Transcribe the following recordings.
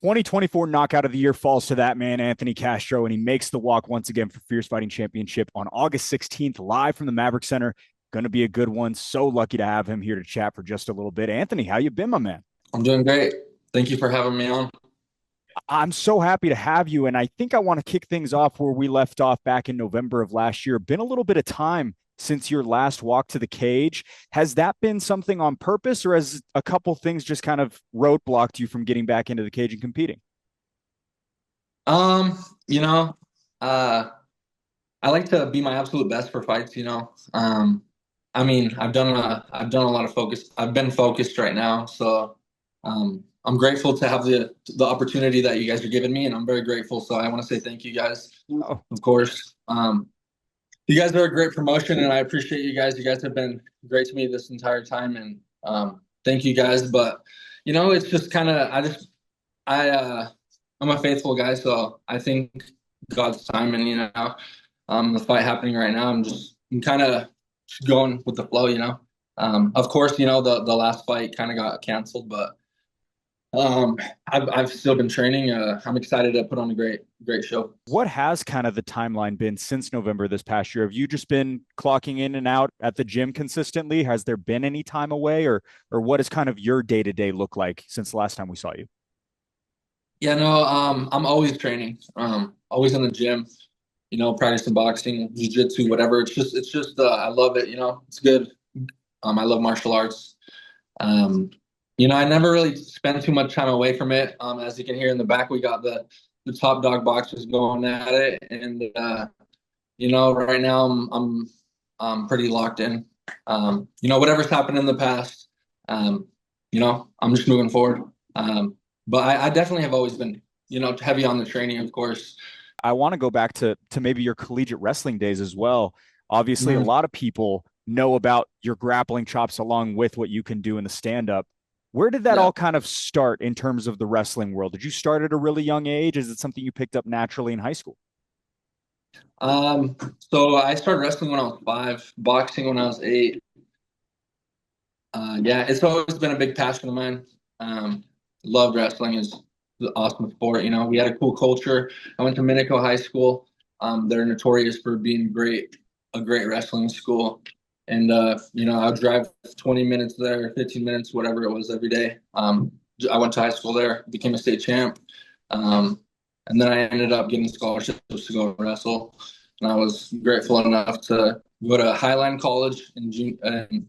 2024 knockout of the year falls to that man, Anthony Castro, and he makes the walk once again for Fierce Fighting Championship on August 16th, live from the Maverick Center. Going to be a good one. So lucky to have him here to chat for just a little bit. Anthony, how you been, my man? I'm doing great. Thank you for having me on. I'm so happy to have you, and I think I want to kick things off where we left off back in November of last year. Been a little bit of time since your last walk to the cage. Has that been something on purpose, or has a couple things just kind of roadblocked you from getting back into the cage and competing? Um, you know, uh, I like to be my absolute best for fights. I mean, I've done a lot of focus. I've been focused right now, so I'm grateful to have the opportunity that you guys are giving me, and I'm very grateful. So I want to say thank you guys, Oh, of course. You guys are a great promotion, and I appreciate you guys. You guys have been great to me this entire time, and thank you guys. But it's just kind of I I'm a faithful guy, so I think God's time, and the fight happening right now. I'm kind of going with the flow. Of course, the last fight kind of got canceled, but um, I've still been training. I'm excited to put on a great show. what has kind of the timeline been since November this past year? Have you just been clocking in and out at the gym consistently? Has there been any time away, or what does kind of your day to day look like since the last time we saw you? Yeah, no, I'm always training. Always in the gym. Practicing boxing, jiu-jitsu, whatever. It's just I love it. It's good. I love martial arts. Um, I never really spend too much time away from it. As you can hear in the back, we got the top dog boxers going at it, and right now I'm pretty locked in. Whatever's happened in the past, I'm just moving forward. But I definitely have always been, heavy on the training, of course. I want to go back to maybe your collegiate wrestling days as well. Obviously, a Mhm. lot of people know about your grappling chops along with what you can do in the stand up. Where did that Yeah. all kind of start in terms of the wrestling world? Did you start at a really young age? Is it something you picked up naturally in high school? So I started wrestling when I was 5, boxing when I was 8. Yeah, it's always been a big passion of mine. Loved wrestling is an awesome sport. We had a cool culture. I went to Minico High School. They're notorious for being a great wrestling school. And I would drive 20 minutes there, 15 minutes, whatever it was every day. I went to high school there, became a state champ. Um, and then I ended up getting scholarships to go wrestle. And I was grateful enough to go to Highline College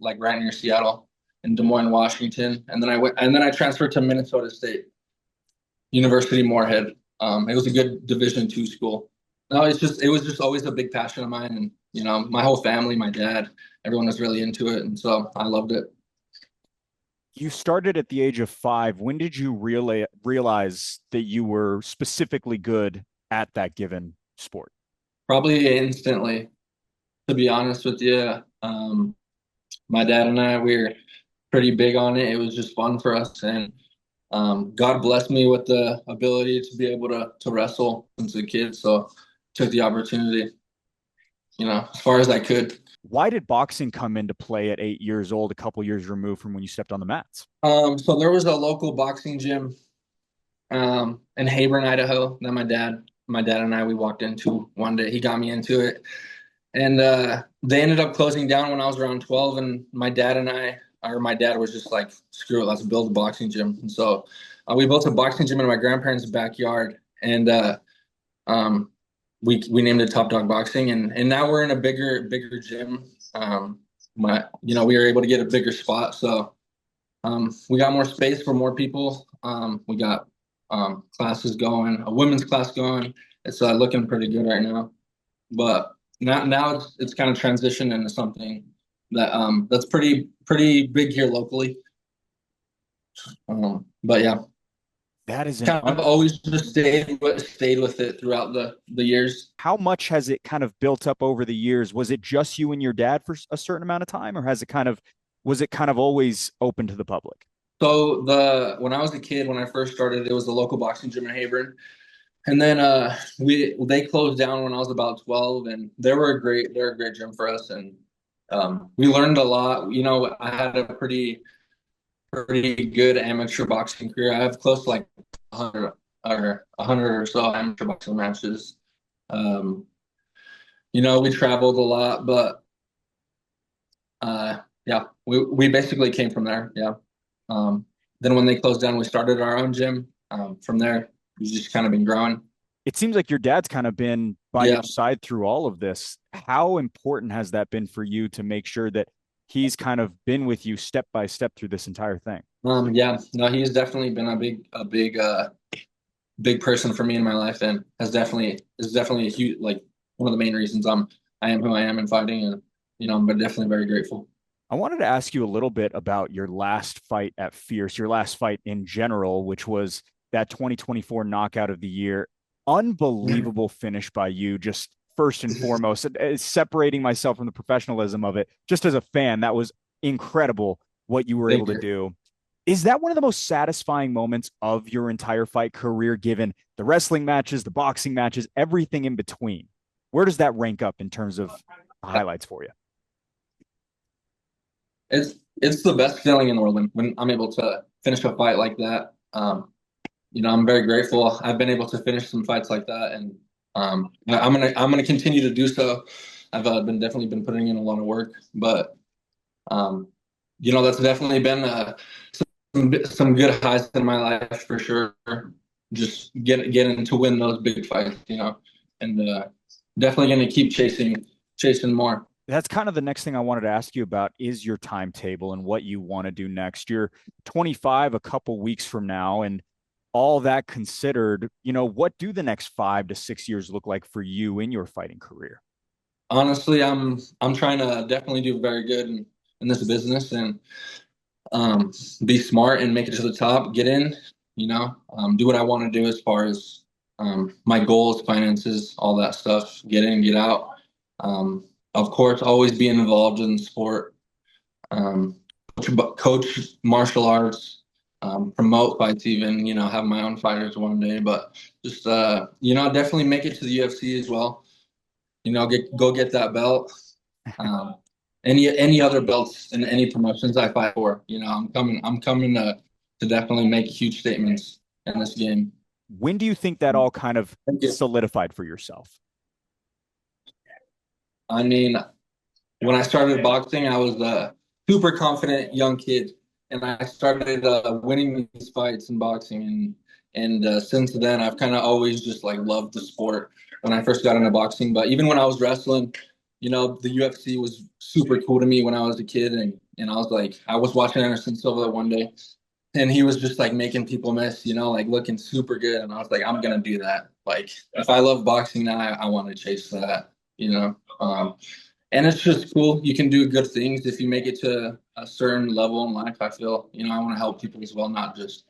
like right near Seattle in Des Moines, Washington. And then I transferred to Minnesota State University Moorhead. It was a good Division II school. No, it was just always a big passion of mine, and my whole family, my dad, everyone was really into it, and so I loved it. You started at the age of 5. When did you realize that you were specifically good at that given sport? Probably instantly, to be honest with you. My dad and I, we were pretty big on it. It was just fun for us, and God blessed me with the ability to be able to wrestle since a kid. So took the opportunity, as far as I could. Why did boxing come into play at 8 years old, a couple years removed from when you stepped on the mats? So there was a local boxing gym in Hayburn, Idaho, that my dad and I we walked into one day. He got me into it, and they ended up closing down when I was around 12. And my dad was just like, "Screw it, let's build a boxing gym." And so we built a boxing gym in my grandparents' backyard, and um, we named it Top Dog Boxing, and now we're in a bigger gym. We were able to get a bigger spot, so we got more space for more people. We got classes going, a women's class going. It's looking pretty good right now. But now it's kind of transitioned into something that's pretty big here locally. But yeah, That is an kind of always just stayed with it throughout the years. how much has it kind of built up over the years? Was it just you and your dad for a certain amount of time, or was it kind of always open to the public? So when I was a kid, when I first started, it was the local boxing gym in Hayburn. And then they closed down when I was about 12, and they're a great gym for us, and we learned a lot. I had a pretty good amateur boxing career. I have close to like 100 or 100 or so amateur boxing matches. Um, we traveled a lot, but yeah, we basically came from there. Yeah. Um, then when they closed down, we started our own gym. From there, we've just kind of been growing. It seems like your dad's kind of been by your Yeah. side through all of this. How important has that been for you to make sure that he's kind of been with you step by step through this entire thing? Yeah. No, he's definitely been big person for me in my life, and is definitely a huge, like, one of the main reasons I am who I am in fighting, and I'm definitely very grateful. I wanted to ask you a little bit about your last fight at Fierce, your last fight in general, which was that 2024 knockout of the year. Unbelievable finish by you, just first and foremost, separating myself from the professionalism of it. Just as a fan, that was incredible what you were able Thank to you. do. Is that one of the most satisfying moments of your entire fight career, given the wrestling matches, the boxing matches, everything in between? Where does that rank up in terms of highlights for you? It's the best feeling in the world when I'm able to finish a fight like that. I'm very grateful. I've been able to finish some fights like that, and I'm gonna continue to do so. I've been definitely been putting in a lot of work, but um, that's definitely been some good highs in my life for sure. Just getting to win those big fights, and definitely going to keep chasing more. That's kind of the next thing I wanted to ask you about is your timetable and what you want to do next. You're 25 a couple weeks from now, and all that considered, what do the next 5 to 6 years look like for you in your fighting career? Honestly, I'm trying to definitely do very good in this business, and be smart and make it to the top, get in, do what I want to do as far as my goals, finances, all that stuff, get in, get out. Of course, always being involved in the sport, um, coach martial arts, promote fights, even, have my own fighters one day, but just, definitely make it to the UFC as well. Go get that belt. Um, any other belts in any promotions I fight for, I'm coming to definitely make huge statements in this game. When do you think that all kind of Thank you. solidified for yourself? I mean, when I started boxing, I was a super confident young kid, and I started winning these fights in boxing, and since then, I've kind of always just like loved the sport when I first got into boxing. But even when I was wrestling, the UFC was super cool to me when I was a kid, and I was like, I was watching Anderson Silva one day, and he was just like making people miss, like looking super good, and I was like, I'm gonna do that. Like, if I love boxing now, I want to chase that, you know. And it's just cool. You can do good things if you make it to a certain level in life. I feel, I want to help people as well, not just,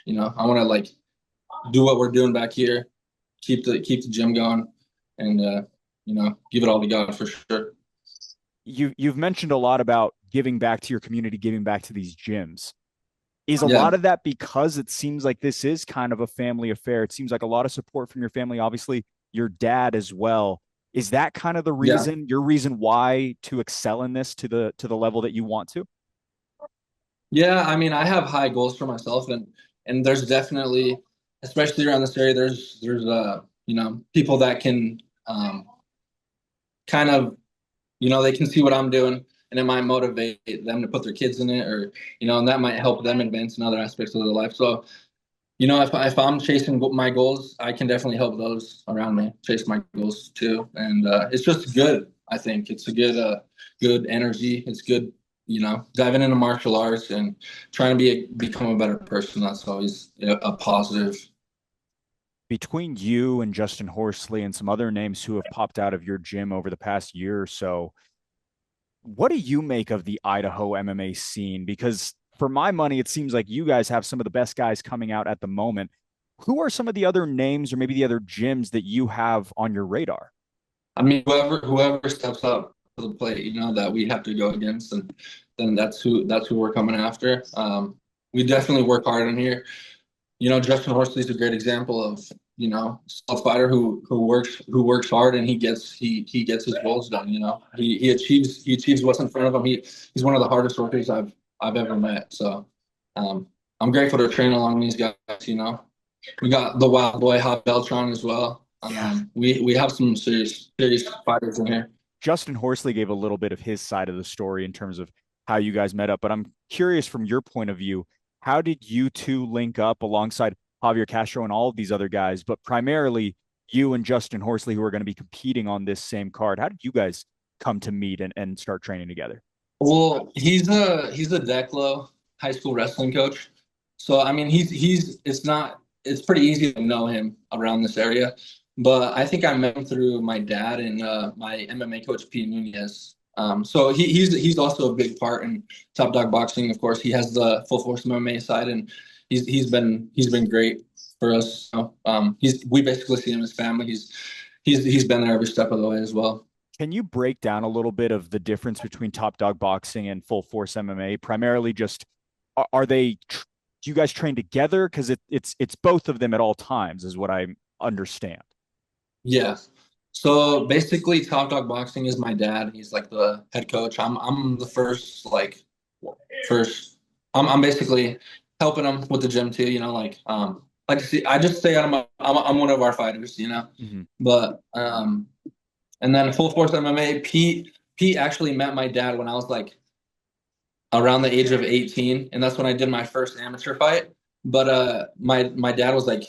I want to like do what we're doing back here, keep the gym going, and give it all to God for sure. You've mentioned a lot about giving back to your community, giving back to these gyms. Is a Yeah, lot of that because it seems like this is kind of a family affair? It seems like a lot of support from your family, obviously your dad as well. Is that kind of the yeah, reason, your reason why to excel in this to the level that you want to? yeah. I mean, I have high goals for myself, and there's definitely, especially around this area, there's people that can kind of, they can see what I'm doing, and it might motivate them to put their kids in it, or and that might help them advance in other aspects of their life. So, if I'm chasing my goals, I can definitely help those around me chase my goals too, and it's just good. I think it's a good energy. It's good, diving into martial arts and trying to become a better person. That's always a positive. Between you and Justin Horsley and some other names who have popped out of your gym over the past year or so, what do you make of the Idaho MMA scene? Because for my money, it seems like you guys have some of the best guys coming out at the moment. Who are some of the other names or maybe the other gyms that you have on your radar? I mean, whoever steps up to the plate, that we have to go against, and then that's who we're coming after. We definitely work hard in here. Justin Horsley is a great example of a fighter who works hard, and he gets his goals done. He achieves what's in front of him. He's one of the hardest workers I've ever met. So um, I'm grateful to train along these guys. We got the Wild Boy Hot Beltron as well. Yeah. We have some serious fighters in here. Justin Horsley gave a little bit of his side of the story in terms of how you guys met up, but I'm curious from your point of view, how did you two link up alongside Javier Castro and all of these other guys, but primarily you and Justin Horsley, who are going to be competing on this same card? How did you guys come to meet and start training together? Well, he's a Declo high school wrestling coach. So I mean he's it's pretty easy to know him around this area. But I think I met him through my dad and my MMA coach Pete Nunez. So he's also a big part in Top Dog Boxing. Of course, he has the Full Force MMA side, and he's been great for us. So, we basically see him as family. He's been there every step of the way as well. Can you break down a little bit of the difference between Top Dog Boxing and Full Force MMA? Primarily, just are they? Do you guys train together? Because it's both of them at all times, is what I understand. Yeah. So basically, Top Dog Boxing is my dad. He's like the head coach. I'm the first. I'm basically helping him with the gym too. Like see, I just say I'm one of our fighters. Mm-hmm. But and then Full Force MMA. Pete actually met my dad when I was like around the age of 18, and that's when I did my first amateur fight. But my dad was like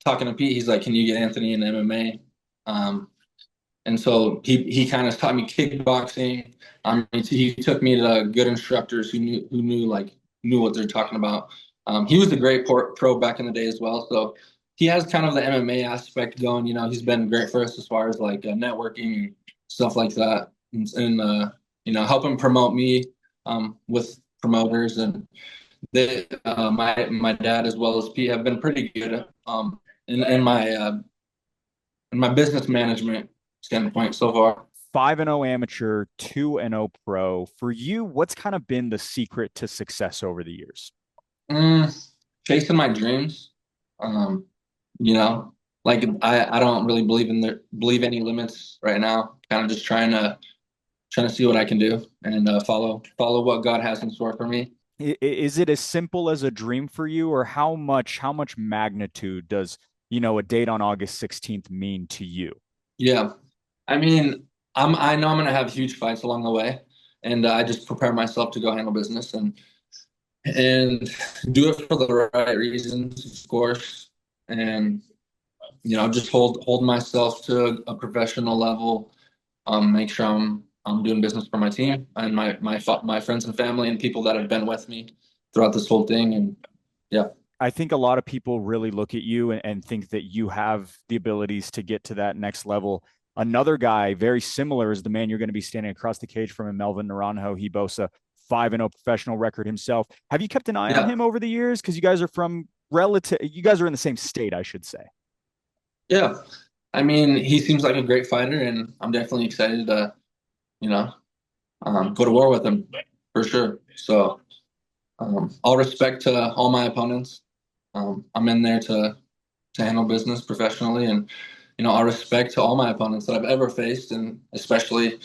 talking to Pete. He's like, "Can you get Anthony in MMA?" And so he kind of taught me kickboxing. He took me to good instructors who knew what they're talking about. He was a great pro back in the day as well. So he has kind of the MMA aspect going. He's been great for us as far as like networking and stuff like that, and helping promote me with promoters, and my dad as well as Pete have been pretty good in my business management standpoint so far. 5-0 amateur, 2-0 pro. For you, what's kind of been the secret to success over the years? Chasing my dreams. Um, you know, like I don't really believe any limits right now. Kind of just trying to see what I can do and follow what God has in store for me. Is it as simple as a dream for you, or how much magnitude does a date on August 16th mean to you? Yeah, I mean, I know I'm gonna have huge fights along the way, and I just prepare myself to go handle business and do it for the right reasons, of course, and just hold myself to a professional level. Make sure I'm doing business for my team and my friends and family and people that have been with me throughout this whole thing. And yeah, I think a lot of people really look at you and think that you have the abilities to get to that next level. Another guy very similar is the man you're going to be standing across the cage from, Melvin Naranjo. He boasts a 5-0 professional record himself. Have you kept an eye on yeah, him over the years? Because you guys are in the same state, I should say. yeah. I mean, he seems like a great fighter, and I'm definitely excited to you know go to war with him for sure. So all respect to all my opponents. I'm in there to handle business professionally, and all respect to all my opponents that I've ever faced, and especially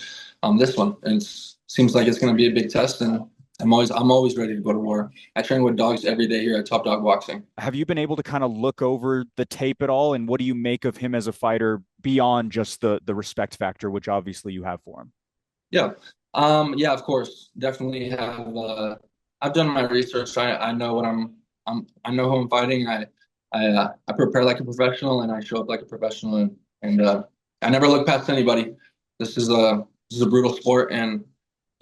this one. It seems like it's going to be a big test, and I'm always ready to go to war. I train with dogs every day here at Top Dog Boxing. Have you been able to kind of look over the tape at all? And what do you make of him as a fighter beyond just the respect factor, which obviously you have for him? Yeah, yeah, of course, definitely have. I've done my research. I know what I know who I'm fighting. I prepare like a professional and I show up like a professional, and I never look past anybody. This is a brutal sport, and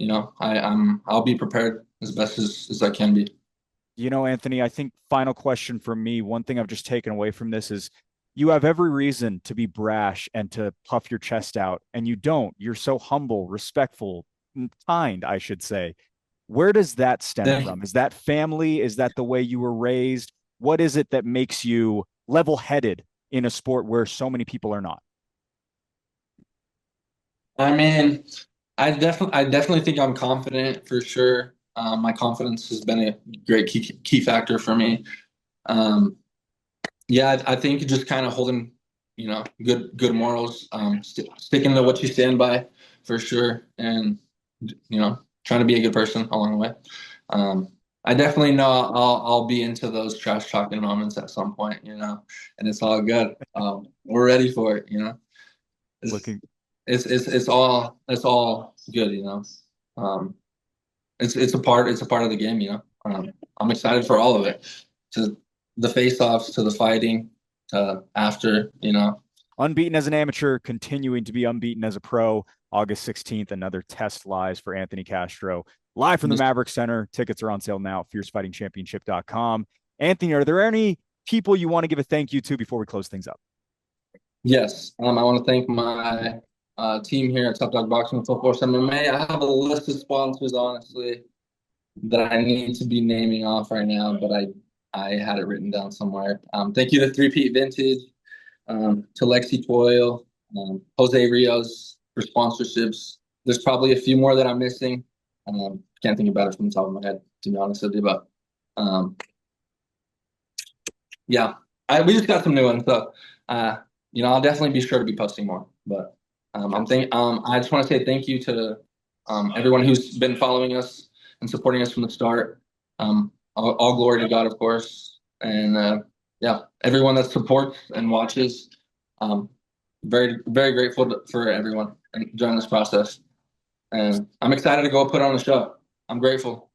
I'll be prepared as best as I can be. Anthony, I think final question from me. One thing I've just taken away from this is you have every reason to be brash and to puff your chest out, and you don't. You're so humble, respectful, kind, I should say. Where does that stem Thank you. from? Is that family? Is that the way you were raised? What is it that makes you level headed in a sport where so many people are not? I mean, I definitely think I'm confident for sure. My confidence has been a great key factor for me. Um, Yeah, I think just kind of holding, good morals, sticking to what you stand by for sure, and trying to be a good person along the way. Um, I definitely know I'll be into those trash talking moments at some point, and it's all good. We're ready for it, It's Looking it's all good, Um, it's a part of the game, I'm excited for all of it, to the face-offs, to the fighting, after, unbeaten as an amateur, continuing to be unbeaten as a pro. August 16th, another test lives for Anthony Castro. Live from the Just Maverick Center. Tickets are on sale now at fiercefightingchampionship.com. Anthony, are there any people you want to give a thank you to before we close things up? Yes. I want to thank my team here at Top Dog Boxing and Full Force MMA. I have a list of sponsors, honestly, that I need to be naming off right now, but I had it written down somewhere. Thank you to Three Pete Vintage, to Lexi Toil, Jose Rios for sponsorships. There's probably a few more that I'm missing. Can't think about it from the top of my head, to be honest with you, but um, yeah, we just got some new ones, so I'll definitely be sure to be posting more. But I just want to say thank you to everyone who's been following us and supporting us from the start. All glory to God, of course, and yeah, everyone that supports and watches. Um, very very grateful for everyone during this process, and I'm excited to go put on the show. I'm grateful.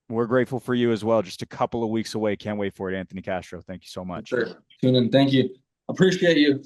We're grateful for you as well. Just a couple of weeks away. Can't wait for it, Anthony Castro. Thank you so much. Sure. Tune in. Thank you. Appreciate you.